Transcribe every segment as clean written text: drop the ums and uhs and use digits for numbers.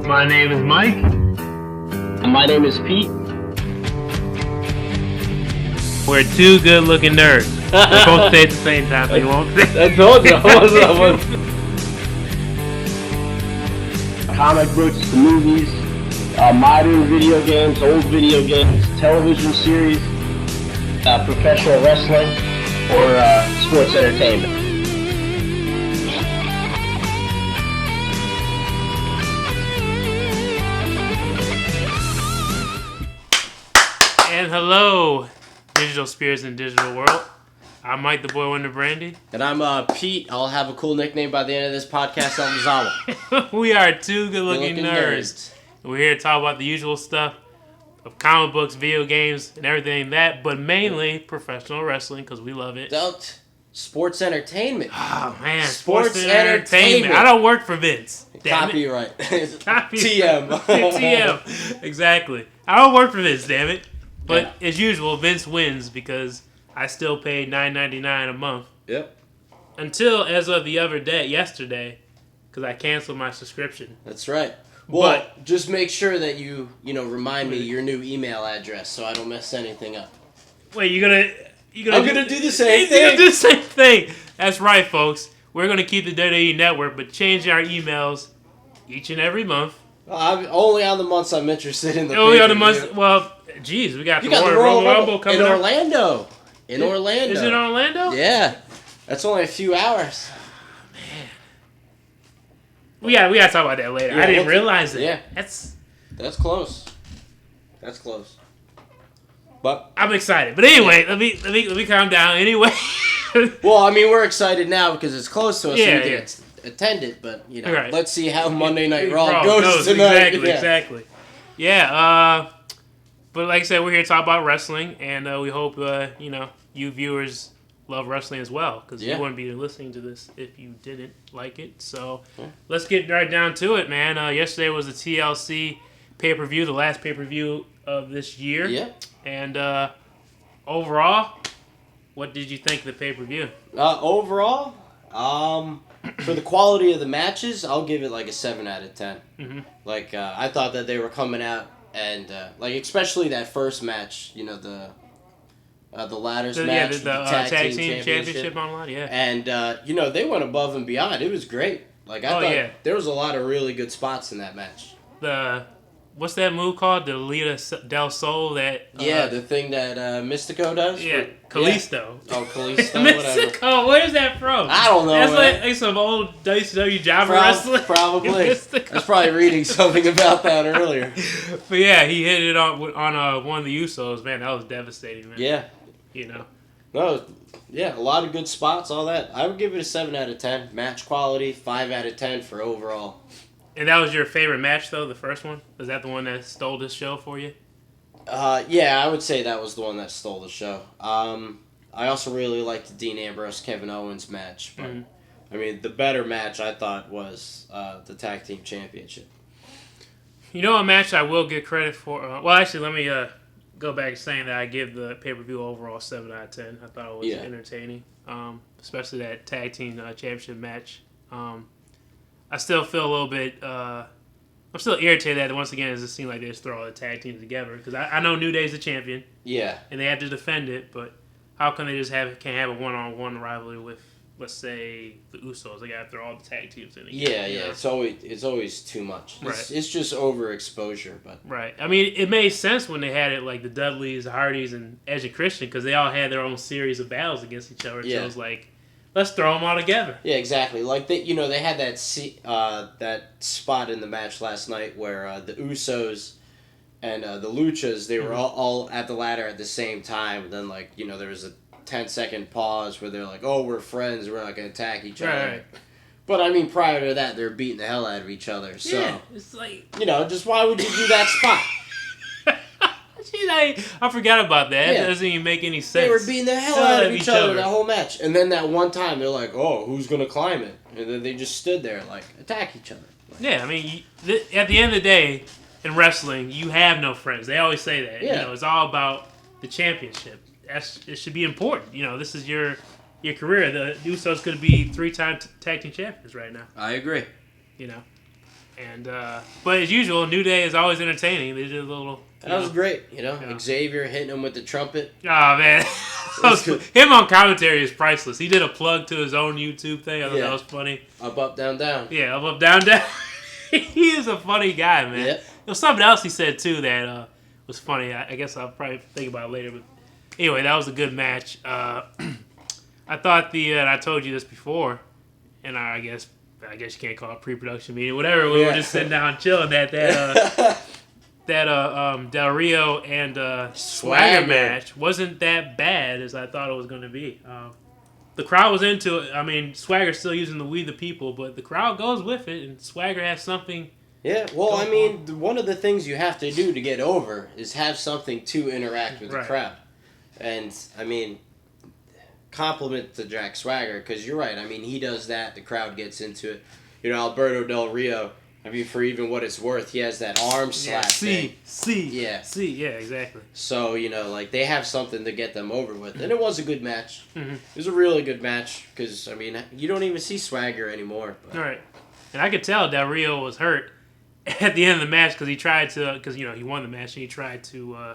My name is Mike. My name is Pete. We're two good-looking nerds. We're both say it at the same time, so you won't say. I told you. I was. Comic books, movies, modern video games, old video games, television series, professional wrestling, or sports entertainment. And hello, digital spirits in digital world. I'm Mike, the boy Wonder Brandy. And I'm Pete. I'll have a cool nickname by the end of this podcast, Elmazawa. We are two good-looking nerds. We're here to talk about the usual stuff of comic books, video games, and everything that, but mainly professional wrestling because we love it. Sports entertainment. Oh, man. Sports entertainment. I don't work for Vince. Copyright. TM. TM. Exactly. I don't work for Vince, damn it. But as usual, Vince wins because I still paid $9.99 a month. Yep. Until, as of the other day, yesterday, because I canceled my subscription. That's right. Well, just make sure that you remind me your new email address so I don't mess anything up. Wait, I'm gonna do the same thing. You're gonna do the same thing. That's right, folks. We're gonna keep the WWE Network, but change our emails each and every month. Only on the months I'm interested in. Only on the months. Well, geez, we got the Royal Rumble coming in up. Orlando. In Orlando. Is it Orlando? Yeah. That's only a few hours. Man. We gotta talk about that later. Yeah, I didn't realize it. Yeah. That's close. That's close. But I'm excited. But anyway, let me calm down. Anyway. Well, I mean, we're excited now because it's close to us. Yeah, so we can attend it. But right. Let's see how Monday Night Raw goes tonight. Exactly. Yeah. But like I said, we're here to talk about wrestling, and we hope you viewers love wrestling as well, because you wouldn't be listening to this if you didn't like it. So let's get right down to it, man. Yesterday was the TLC pay-per-view, the last pay-per-view of this year. Yeah. And overall, what did you think of the pay-per-view? Overall, for the quality of the matches, I'll give it like a 7 out of 10. Mm-hmm. Like, I thought that they were coming out and, especially that first match, the ladders match. The tag team championship online, yeah. And, they went above and beyond. It was great. Like, I thought there was a lot of really good spots in that match. What's that move called? The Lita del Sol that... the thing that Mystico does? Yeah, Kalisto. Yeah. Oh, Kalisto, whatever. Mystico, where's that from? I don't know, That's like some old WCW jobber wrestler. Probably. I was probably reading something about that earlier. But yeah, he hit it on one of the Usos. Man, that was devastating, man. Yeah. No, yeah, a lot of good spots, all that. I would give it a 7 out of 10. Match quality, 5 out of 10 for overall. And that was your favorite match, though, the first one? Was that the one that stole this show for you? Yeah, I would say that was the one that stole the show. I also really liked the Dean Ambrose-Kevin Owens match. But, I mean, the better match, I thought, was the Tag Team Championship. You know a match I will get credit for? Well, actually, let me go back to saying that I give the pay-per-view overall 7 out of 10. I thought it was entertaining, especially that Tag Team Championship match. I still feel a little bit... I'm still irritated that once again it seems like they just throw all the tag teams together. Because I know New Day's the champion. Yeah. And they have to defend it, but how come they just can't have a one-on-one rivalry with, let's say, the Usos? They got to throw all the tag teams in together. Yeah. It's always too much. Right. It's just overexposure. But right. I mean, it made sense when they had it like the Dudleys, the Hardys, and Edge and Christian because they all had their own series of battles against each other. So it was like... Let's throw them all together. Yeah, exactly. Like they had that spot in the match last night where the Usos and the Luchas they were all at the ladder at the same time. And then there was a 10-second pause where they're like, "Oh, we're friends. We're not gonna attack each other." Right. But I mean, prior to that, they're beating the hell out of each other. So it's like just why would you do that spot? I forgot about that. It doesn't even make any sense. They were beating the hell out of each other that whole match. And then that one time, they're like, oh, who's going to climb it? And then they just stood there, attack each other. Yeah, I mean, at the end of the day, in wrestling, you have no friends. They always say that. Yeah. It's all about the championship. It should be important. This is your career. The Usos could be 3-time tag team champions right now. I agree. And but as usual, New Day is always entertaining. They did a little. That was great, Xavier hitting him with the trumpet. Oh man, him on commentary is priceless. He did a plug to his own YouTube thing. I thought that was funny. Up, down, down. Yeah, up, down, down. He is a funny guy, man. Yep. There was something else he said too that was funny. I guess I'll probably think about it later. But anyway, that was a good match. I thought and I told you this before, and I guess you can't call it pre-production meeting, whatever. We were just sitting down chilling that Del Rio and Swagger match wasn't that bad as I thought it was going to be. The crowd was into it. I mean, Swagger's still using the "We the People," but the crowd goes with it, and Swagger has something. Yeah, well, I mean, one of the things you have to do to get over is have something to interact with the crowd. And, I mean, compliment to Jack Swagger, because you're right. I mean, he does that. The crowd gets into it. Alberto Del Rio, I mean, for even what it's worth, he has that arm slap thing. Yeah, exactly. So, they have something to get them over with. And it was a good match. Mm-hmm. It was a really good match, because, I mean, you don't even see Swagger anymore. But. All right. And I could tell Del Rio was hurt at the end of the match because he tried to, he won the match and he tried to,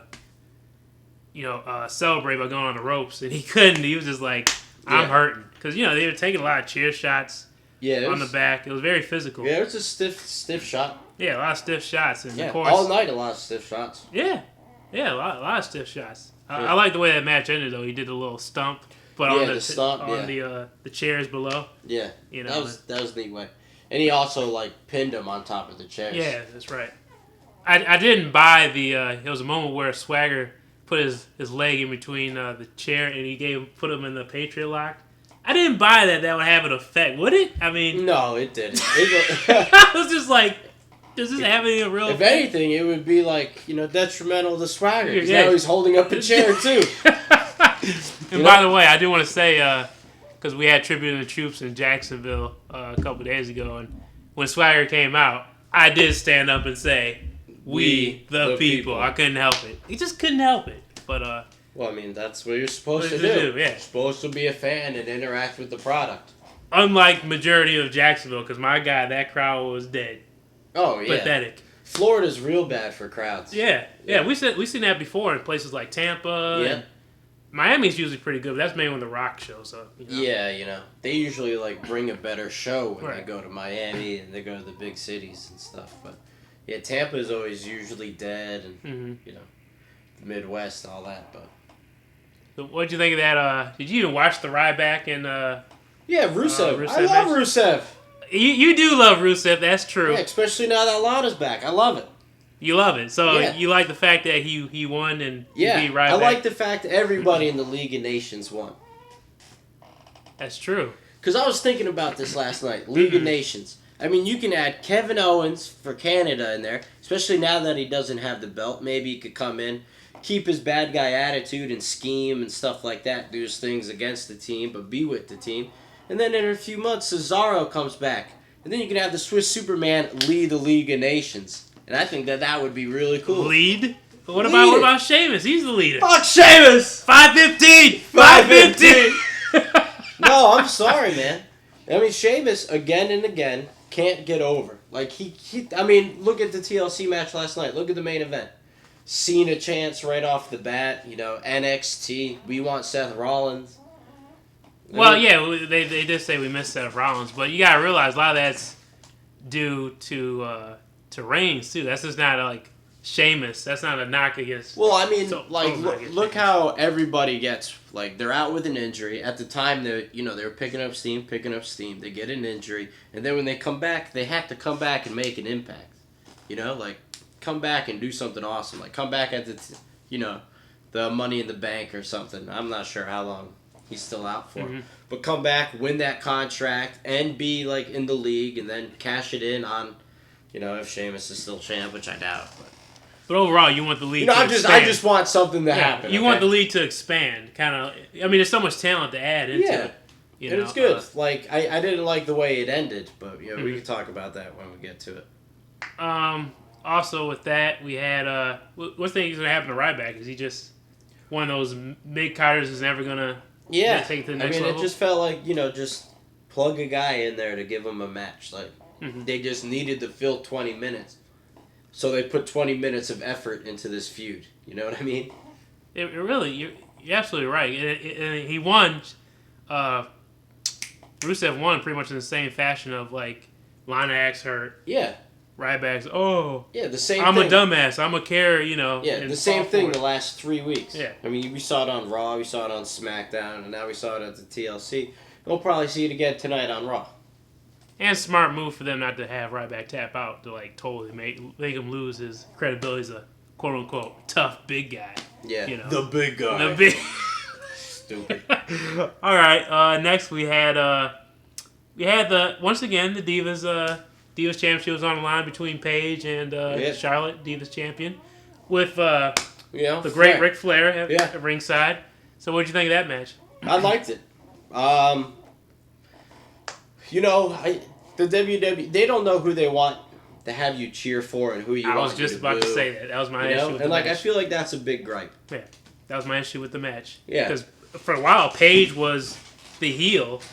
celebrate by going on the ropes and he couldn't. He was just like, I'm hurting. Because, they were taking a lot of chair shots on the back. It was very physical. Yeah, it was a stiff shot. Yeah, a lot of stiff shots. And of course, all night a lot of stiff shots. Yeah, a lot of stiff shots. I like the way that match ended, though. He did a little stump, but on the chairs below. Yeah, that was a neat way. And he also, pinned him on top of the chairs. Yeah, that's right. I didn't buy there was a moment where Swagger put his leg in between the chair and he put him in the Patriot lock. I didn't buy that would have an effect, would it? I mean... No, it didn't. I was just like, does this have any real effect? If anything, it would be, detrimental to Swagger. Because now he's holding up a chair, too. And by the way, I do want to say... because we had Tribute to the Troops in Jacksonville a couple days ago, and when Swagger came out, I did stand up and say, "We the people." I couldn't help it. He just couldn't help it. But well, I mean, that's what you're supposed to do. Yeah, you're supposed to be a fan and interact with the product. Unlike majority of Jacksonville, because my God, that crowd was dead. Oh yeah, pathetic. Florida's real bad for crowds. Yeah. We seen that before in places like Tampa. Yeah. Miami's usually pretty good, but that's mainly when The Rock shows up. Yeah, they usually bring a better show when they go to Miami and they go to the big cities and stuff. But yeah, Tampa is always usually dead, and the Midwest, all that. But so what'd you think of that? Did you even watch the ride back in? Yeah, Rusev. I love Rusev. You do love Rusev. That's true. Yeah, especially now that Lana's back. I love it. You love it. So you like the fact that he won and he beat Ryback? I like the fact that everybody in the League of Nations won. That's true. Because I was thinking about this last night. League of Nations. I mean, you can add Kevin Owens for Canada in there, especially now that he doesn't have the belt. Maybe he could come in, keep his bad guy attitude and scheme and stuff like that, do his things against the team, but be with the team. And then in a few months, Cesaro comes back. And then you can have the Swiss Superman lead the League of Nations. And I think that would be really cool. Lead? But what about Sheamus? He's the leader. Fuck Sheamus! 515! 515! No, I'm sorry, man. I mean, Sheamus, again and again, can't get over. I mean, look at the TLC match last night. Look at the main event. Cena chants right off the bat. NXT. We want Seth Rollins. Well, yeah, they did say we missed Seth Rollins. But you got to realize a lot of that's due to Reigns, too. That's just not Sheamus. That's not a knock against... Well, I mean, look how everybody gets... they're out with an injury. At the time, they were picking up steam. They get an injury. And then when they come back, they have to come back and make an impact. Come back and do something awesome. Come back at the Money in the Bank or something. I'm not sure how long he's still out for. Mm-hmm. But come back, win that contract, and be, in the league, and then cash it in on... if Sheamus is still champ, which I doubt. But overall, you want the league to expand. I just want something to happen. You want the league to expand. Kind of. I mean, there's so much talent to add into it. And it's good. I didn't like the way it ended, but we can talk about that when we get to it. Also, with that, we had... what's going to happen to Ryback? Is he just one of those mid-carders who's never going to take it to the next level? It just felt like, just plug a guy in there to give him a match. Like, they just needed to fill 20 minutes. So they put 20 minutes of effort into this feud. You know what I mean? It really, you're absolutely right. And he won. Rusev won pretty much in the same fashion of like Lana acts hurt. Yeah. Ryback's yeah, the same I'm thing. a dumbass. I'm a care, you know. Yeah, the same thing the last 3 weeks. Yeah. I mean, we saw it on Raw, we saw it on SmackDown, and now we saw it at the TLC. We'll probably see it again tonight on Raw. And smart move for them not to have Ryback tap out to like totally make him lose his credibility as a quote unquote tough big guy. Yeah, you know, the big guy. The big. Stupid. All right. Next we had once again the Divas Championship was on the line between Paige and Charlotte, Divas Champion, with the great Ric Flair at ringside. So what did you think of that match? I liked it. The WWE, they don't know who they want to have you cheer for and who you want to I was just about to say that. That was my issue with the match. I feel like that's a big gripe. Yeah, that was my issue with the match. Yeah. Because for a while, Paige was the heel,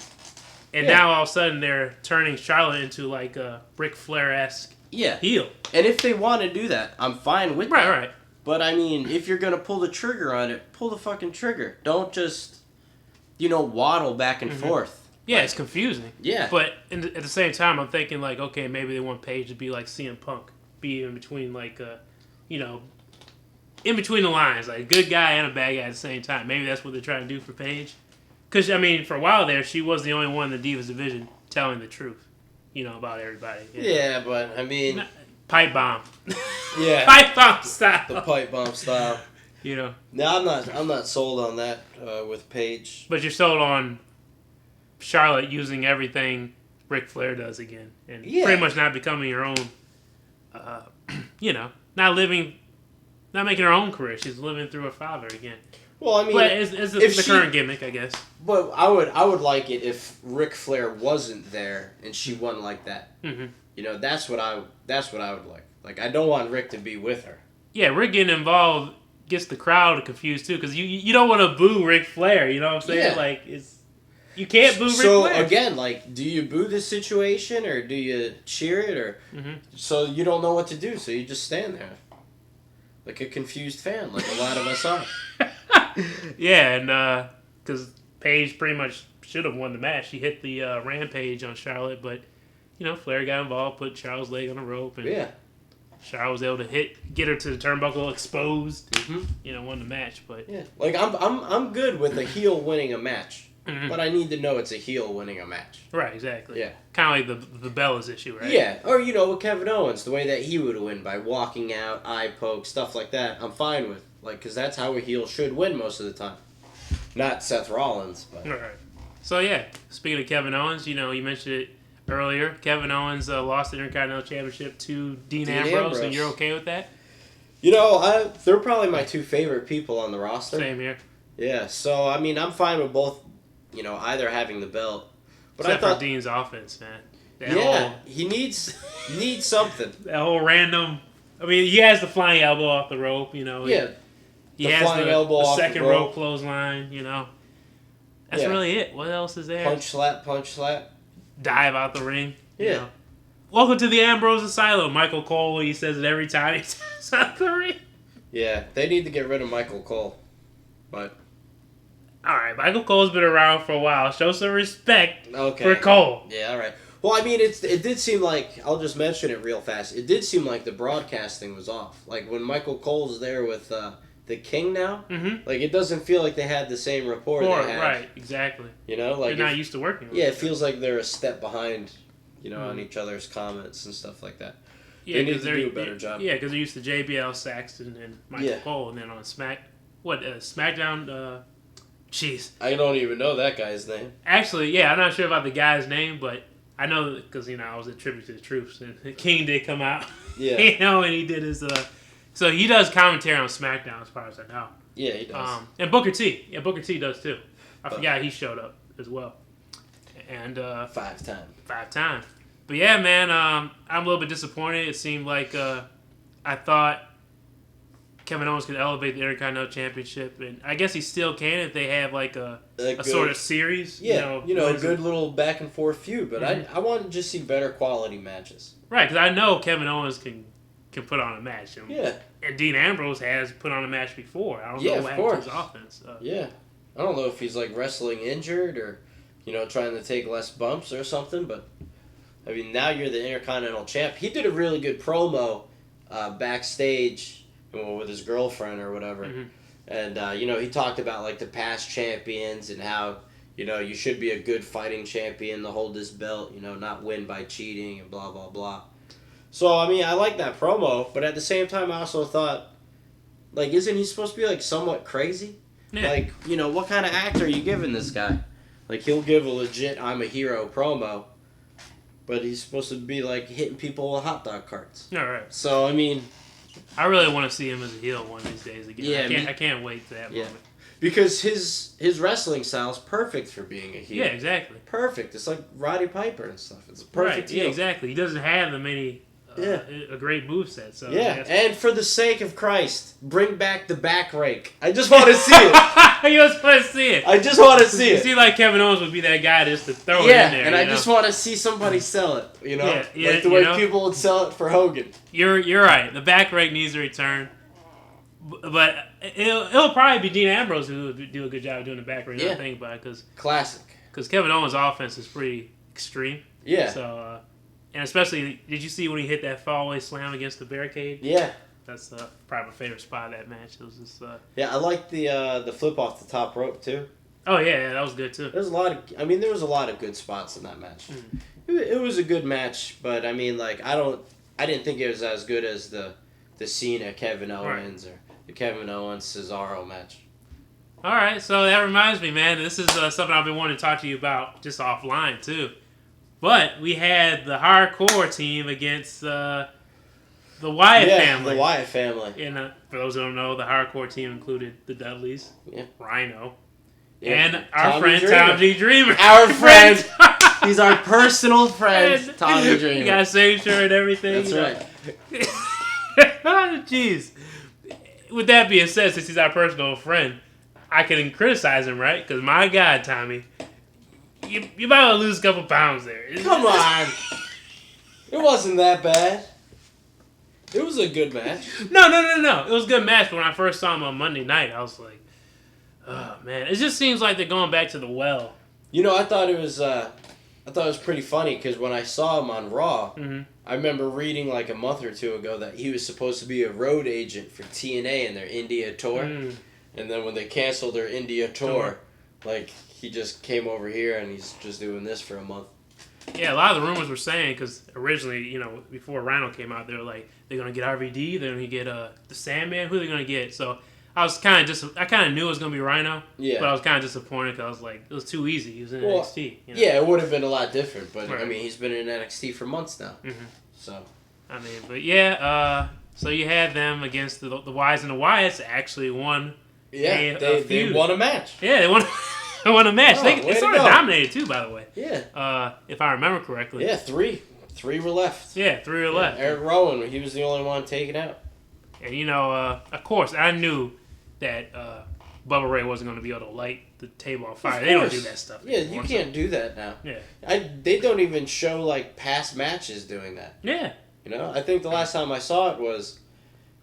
and now all of a sudden they're turning Charlotte into like a Ric Flair-esque heel. And if they want to do that, I'm fine with that. Right. But, I mean, if you're going to pull the trigger on it, pull the fucking trigger. Don't just, waddle back and forth. Yeah, it's confusing. Yeah. But at the same time, I'm thinking, like, okay, maybe they want Paige to be like CM Punk. Be in between, like, in between the lines. Like, a good guy and a bad guy at the same time. Maybe that's what they're trying to do for Paige. Because, I mean, for a while there, she was the only one in the Divas division telling the truth, about everybody. Yeah, but, I mean... Pipe bomb. Yeah. Pipe bomb style. The pipe bomb style. No, I'm not sold on that with Paige. But you're sold on Charlotte using everything Ric Flair does again. And pretty much not becoming her own, not making her own career. She's living through her father again. Well, I mean, but it's the current gimmick, I guess. But I would like it if Ric Flair wasn't there and she won like that. Mm-hmm. That's what I would like. Like, I don't want Rick to be with her. Yeah, Rick getting involved gets the crowd confused too, because you don't want to boo Ric Flair. You know what I'm saying? Yeah. Like you can't boo Ric Flair. So again, like, do you boo the situation or do you cheer it or? Mm-hmm. So you don't know what to do, so you just stand there, like a confused fan, like a lot of us are. Yeah, and because Paige pretty much should have won the match. She hit the rampage on Charlotte, but Flair got involved, put Charlotte's leg on the rope, and Charlotte was able to get her to the turnbuckle exposed. Mm-hmm. Won the match, but like I'm good with a heel winning a match. Mm-hmm. But I need to know it's a heel winning a match. Right, exactly. Yeah. Kind of like the Bella's issue, right? Yeah, or with Kevin Owens, the way that he would win by walking out, eye poke, stuff like that. I'm fine with, because that's how a heel should win most of the time. Not Seth Rollins, but. Right. So speaking of Kevin Owens, you mentioned it earlier. Kevin Owens lost the Intercontinental Championship to Dean Ambrose, and you're okay with that? They're probably my two favorite people on the roster. Same here. Yeah, so I mean, I'm fine with both. Either having the belt, but except for Dean's offense, man. He needs something. That whole random. I mean, he has the flying elbow off the rope. He has the second rope clothesline. That's really it. What else is there? Punch slap. Dive out the ring. Yeah. Welcome to the Ambrose Asylum. Michael Cole. He says it every time he dives out the ring. Yeah, they need to get rid of Michael Cole, but. All right, Michael Cole's been around for a while. Show some respect for Cole. Yeah, all right. Well, I mean, it did seem like, I'll just mention it real fast, it did seem like the broadcasting was off. Like, when Michael Cole's there with the King now, like, it doesn't feel like they had the same rapport they had. Right, exactly. Like they're not used to working with it feels like they're a step behind, on each other's comments and stuff like that. Yeah, they need to do a better job. Yeah, because they're used to JBL, Saxton, and Michael Cole, and then on SmackDown... Jeez. I don't even know that guy's name. Actually, I'm not sure about the guy's name, but I know because, I was at Tribute to the Troops, and King did come out. Yeah. And he did his, so he does commentary on SmackDown as far as I know. Yeah, he does. And Booker T. Yeah, Booker T does too. I forgot he showed up as well. And, 5 times. But yeah, man, I'm a little bit disappointed. It seemed like, I thought Kevin Owens could elevate the Intercontinental Championship, and I guess he still can if they have like a sort of series. Yeah, a good little back and forth feud. But I want to just see better quality matches. Right, because I know Kevin Owens can put on a match. Yeah. And Dean Ambrose has put on a match before. I don't know what happened to his offense. Yeah. I don't know if he's like wrestling injured or, trying to take less bumps or something, but I mean, now you're the Intercontinental Champ. He did a really good promo backstage with his girlfriend or whatever. Mm-hmm. And, he talked about like the past champions and how, you should be a good fighting champion to hold this belt, not win by cheating and blah, blah, blah. So, I mean, I like that promo, but at the same time, I also thought, like, isn't he supposed to be, like, somewhat crazy? Yeah. Like, what kind of actor are you giving this guy? Like, he'll give a legit I'm a hero promo, but he's supposed to be, like, hitting people with hot dog carts. All right. So, I mean... I really want to see him as a heel one of these days again. Yeah, I can't wait for that moment. Because his wrestling style is perfect for being a heel. Yeah, exactly. Perfect. It's like Roddy Piper and stuff. It's a perfect heel. Yeah, exactly. He doesn't have a great moveset. So and for the sake of Christ, bring back the back rake. I just want to see it. You just want to see it. I just want to see it. You see, like Kevin Owens would be that guy just to throw it in there. And I just want to see somebody sell it. Like the way people would sell it for Hogan. You're right. The back rake needs to return, but it'll probably be Dean Ambrose who would do a good job doing the back rake. I think about it because Kevin Owens' offense is pretty extreme. Yeah. So. And especially, did you see when he hit that fallaway slam against the barricade? Yeah. That's probably my favorite spot of that match. It was just... Yeah, I liked the flip off the top rope, too. Oh, yeah, that was good, too. There was a lot of good spots in that match. Mm-hmm. It was a good match, but, I mean, like, I didn't think it was as good as the Cena Kevin Owens or the Kevin Owens Cesaro match. All right, so that reminds me, man, this is something I've been wanting to talk to you about just offline, too. But we had the hardcore team against the Wyatt family. The Wyatt family. And for those who don't know, the hardcore team included the Dudleys, Rhino, and our friend Tommy Dreamer. Our friend. He's our personal friend, Tommy Dreamer. He got a same shirt and everything. That's right. Jeez. With that being said, since he's our personal friend, I can criticize him, right? Because my God, Tommy... You might want to lose a couple pounds there. Come on. It wasn't that bad. It was a good match. No. It was a good match, but when I first saw him on Monday night, I was like, oh, man. It just seems like they're going back to the well. I thought it was pretty funny because when I saw him on Raw, I remember reading like a month or two ago that he was supposed to be a road agent for TNA in their India tour. And then when they canceled their India tour, like... He just came over here and he's just doing this for a month. Yeah, a lot of the rumors were saying, because originally, before Rhino came out, they were like, they're going to get RVD, they're going to get the Sandman, who are they going to get? So I was kind of knew it was going to be Rhino, but I was kind of disappointed because I was like, it was too easy. He was in NXT. Yeah, it would have been a lot different, but I mean, he's been in NXT for months now. Mm-hmm. So. I mean, but yeah, so you had them against the Wyatts, and the Wyatts actually won. Yeah, they won a match. Yeah, they won. They won a match. They sort of dominated too, by the way. Yeah. If I remember correctly. Yeah, three were left. Yeah, 3 were left. Eric Rowan, he was the only one taken out. And of course, I knew that Bubba Ray wasn't going to be able to light the table on fire. They don't do that stuff. Yeah, you can't do that now. Yeah. They don't even show like past matches doing that. Yeah. I think the last time I saw it was,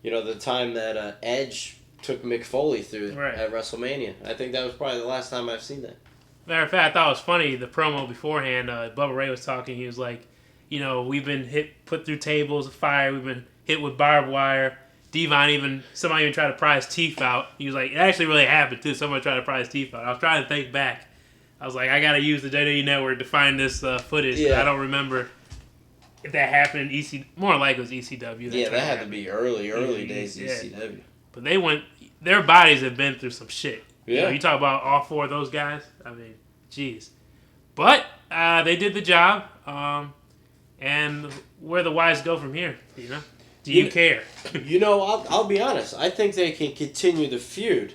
the time that Edge took Mick Foley through at WrestleMania. I think that was probably the last time I've seen that. Matter of fact, I thought it was funny, the promo beforehand, Bubba Ray was talking, he was like, we've been put through tables of fire, we've been hit with barbed wire, somebody even tried to pry his teeth out. He was like, it actually really happened too, somebody tried to pry his teeth out. I was trying to think back. I was like, I gotta use the WWE Network to find this footage. Yeah. I don't remember if that happened in more like it was ECW. Yeah, that had to be early days ECW. But their bodies have been through some shit. Yeah. You talk about all 4 of those guys. I mean, jeez. But they did the job. And where the Wyatts go from here, Do you care? I'll be honest. I think they can continue the feud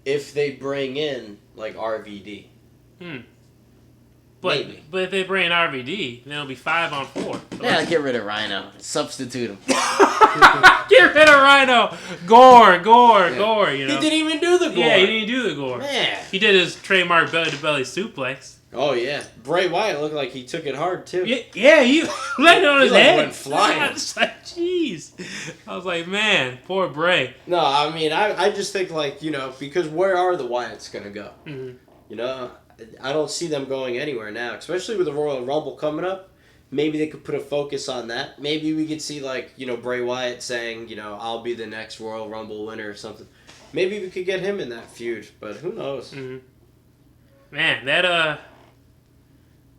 if they bring in, like, RVD. But Maybe. But if they bring RVD, then it'll be 5 on 4. Yeah, get rid of Rhino. Substitute him. Get rid of Rhino. Gore. You know. He didn't even do the gore. Yeah, he didn't do the gore. Man. He did his trademark belly-to-belly suplex. Oh, yeah. Bray Wyatt looked like he took it hard, too. Yeah, he landed on his head. He went flying. I was like, jeez. I was like, man, poor Bray. No, I mean, I just think, like, you know, because where are the Wyatts going to go? Mm-hmm. You know, I don't see them going anywhere now, especially with the Royal Rumble coming up. Maybe they could put a focus on that. Maybe we could see, like, you know, Bray Wyatt saying, you know, I'll be the next Royal Rumble winner or something. Maybe we could get him in that feud, but who knows? Mm-hmm. Man, that,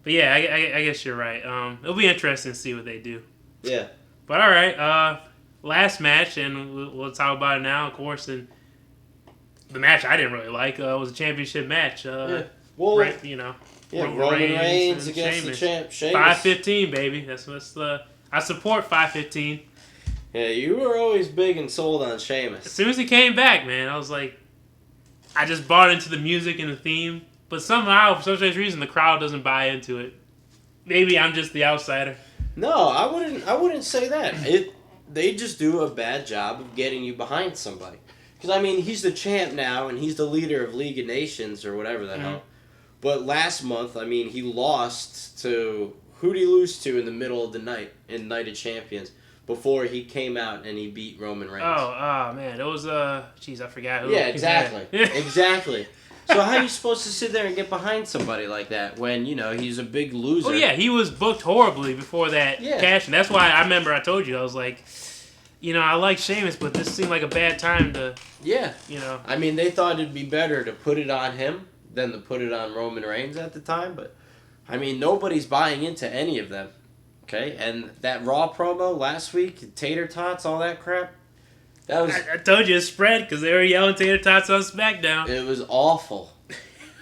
But yeah, I guess you're right. It'll be interesting to see what they do. Yeah. But all right, last match, and we'll talk about it now, of course. And the match I didn't really like was a championship match. Yeah. Well, right, you know. Yeah, Roman Reigns against Sheamus. the champ, Sheamus. 515, baby. That's what's the. I support 515. Yeah, you were always big and sold on As Sheamus. soon as he came back, man, I was like, I just bought into the music and the theme. But somehow, for some strange reason, the crowd doesn't buy into it. Maybe I'm just the outsider. No, I wouldn't say that. They just do a bad job of getting you behind somebody. Because, I mean, he's the champ now, and he's the leader of League of Nations, or whatever the hell. But last month, I mean, he lost to... Who'd he lose to in the middle of the night in Night of Champions before he came out and he beat Roman Reigns? Oh, man. It was, jeez, I forgot who. Yeah, exactly. Exactly. So how are you supposed to sit there and get behind somebody like that when, you know, he's a big loser? Oh, yeah, he was booked horribly before that cash. And that's why I remember I told you, I was like, you know, I like Sheamus, but this seemed like a bad time to, you know. I mean, they thought it'd be better to put it on him than to put it on Roman Reigns at the time, but, I mean, nobody's buying into any of them, okay? And that Raw promo last week, tater tots, all that crap, that was... I told you it spread because they were yelling tater tots on SmackDown. It was awful.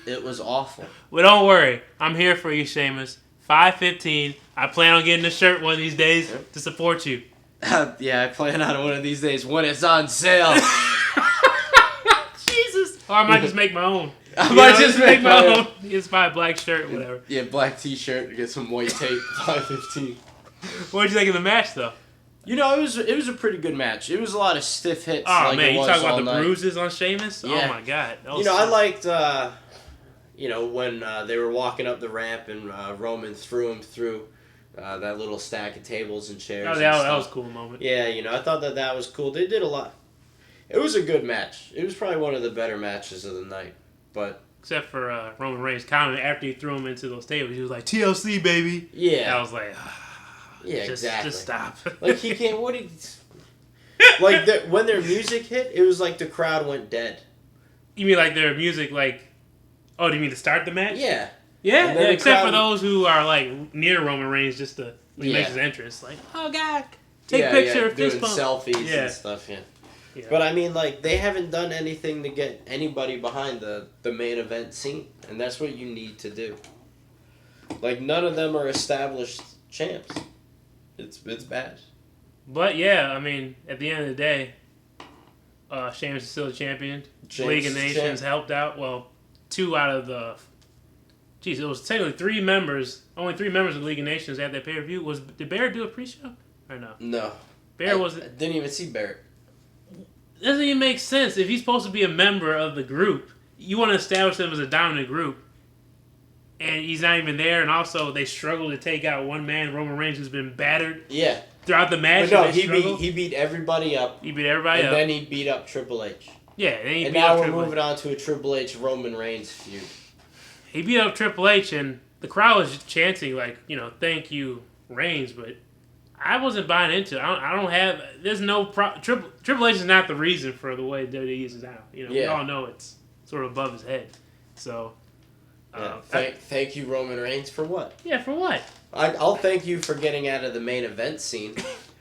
It was awful. Well, don't worry. I'm here for you, Sheamus. 515. I plan on getting a shirt one of these days to support you. Yeah, I plan on one of these days when it's on sale. Jesus. Or I might just make my own. I might just make my own. Just buy a black shirt or whatever. Yeah, black t-shirt, get some white tape, 515. What did you think of the match, though? You know, it was a pretty good match. It was a lot of stiff hits. Oh, like man, it you was talk about all the night. bruises on Sheamus? Yeah. Oh, my God. You know, I liked, you know, when they were walking up the ramp and Roman threw him through that little stack of tables and chairs. Oh, that was a cool moment. Yeah, you know, I thought that was cool. They did a lot. It was a good match. It was probably one of the better matches of the night. But except for Roman Reigns' comment after he threw him into those tables, he was like, TLC, baby. Yeah. I was like, yeah, exactly. Just stop. Like, he can't, like, when their music hit, it was like the crowd went dead. You mean like their music, like, oh, do you mean to start the match? Yeah. Yeah, except for those who are, like, near Roman Reigns just to when he makes his entrance. Like, oh, God, take a picture, fist doing bump. selfies and stuff, yeah. But, I mean, like, they haven't done anything to get anybody behind the main event scene. And that's what you need to do. Like, none of them are established champs. It's bad. But, yeah, I mean, at the end of the day, Sheamus is still the champion. League of Nations helped out. Well, 2 out of the... Jeez, it was technically 3 members. Only 3 members of the League of Nations at that pay-per-view. Did Barrett do a pre-show? Or no? No. Barrett I didn't even see Barrett. Doesn't even make sense. If he's supposed to be a member of the group, you want to establish him as a dominant group, and he's not even there, and also they struggle to take out one man, Roman Reigns, who's been battered throughout the match. But no, he beat everybody up. He beat everybody up. And then he beat up Triple H. Yeah, and now we're moving on to a Triple H Roman Reigns feud. He beat up Triple H, and the crowd was just chanting, like, you know, thank you, Reigns, but I wasn't buying into it. I don't have... There's no... Triple H is not the reason for the way WWE is now. You know, we all know it's sort of above his head. So... thank you, Roman Reigns, for what? Yeah, for what? I'll thank you for getting out of the main event scene.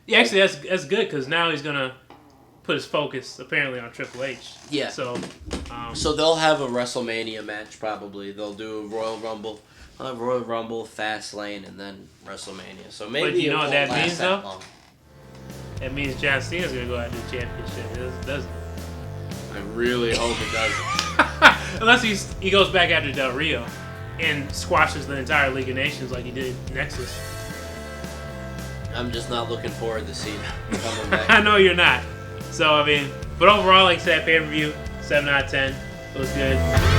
Yeah, actually, that's good, because now he's going to put his focus, apparently, on Triple H. Yeah. So they'll have a WrestleMania match, probably. They'll do a Royal Rumble. Royal Rumble, Fastlane, and then WrestleMania. So maybe but you know what that means, though? Long. That means John Cena's going to go out and do championship. It doesn't. I really hope it doesn't. Unless he goes back after Del Rio. and squashes the entire League of Nations like he did Nexus. I'm just not looking forward to seeing him coming back. I know you're not. So, I mean, but overall, like I said, pay-per-view, 7 out of 10. It was good.